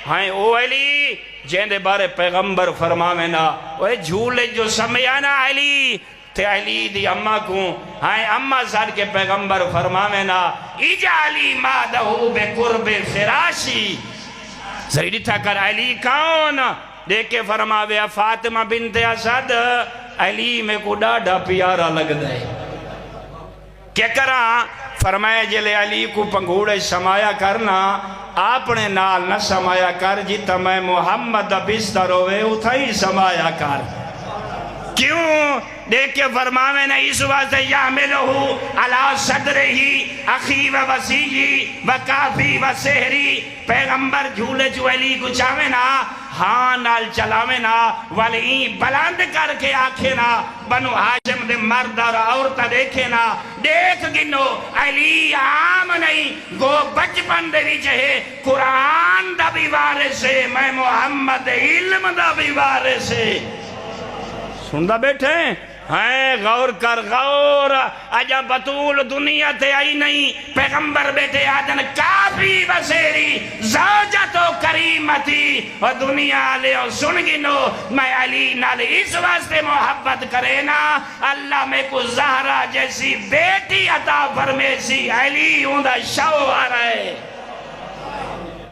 ہائیں او علی جہاں دے بارے پیغمبر فرماوے نا وہ جھولے جو سمیا نا علی تے علی دی اممہ کو ہائیں اممہ ساتھ کے پیغمبر فرماوے نا اجعلی مادہو بے قرب فراشی زہیدی تھا کر علی کون دیکھے فرماوے فاطمہ بنت اسد علی میں کو ڈاڑا پیارا لگ دے کیا کرا فرمائے جلے علی کو پنگوڑے سمایا کرنا اپنے نال نہ سمایا کر جیتا میں محمد بستر ہوئے اتھائی سمایا کر کیوں دیکھ کے فرماوے نا اس واسطے یعملہو علا صدرہی اخی و وسیعی و کافی و سہری پیغمبر جھولے جو علی کو چاہوے نا ہاں نال چلاوے نا ولی بلند کر کے آکھے نا بنو ہاشم دے مرد اور عورتہ دیکھے نا دیکھ گنو علی عام نہیں گو بچپن دے بھی چاہے قرآن دا بھی وارث ہے میں محمد علم دا بھی وارث ہے سندہ بیٹھے ہیں غور کر غور اجا بطول دنیا تے آئی نہیں پیغمبر بیٹے آدن کافی بسیری زوجت و کریمتی و دنیا لے اور سن گنو میں علی نال اس واسطے محبت کرے نا اللہ میں کو زہرہ جیسی بیٹی عطا فرمیسی علی ہوں دا شو آ رہے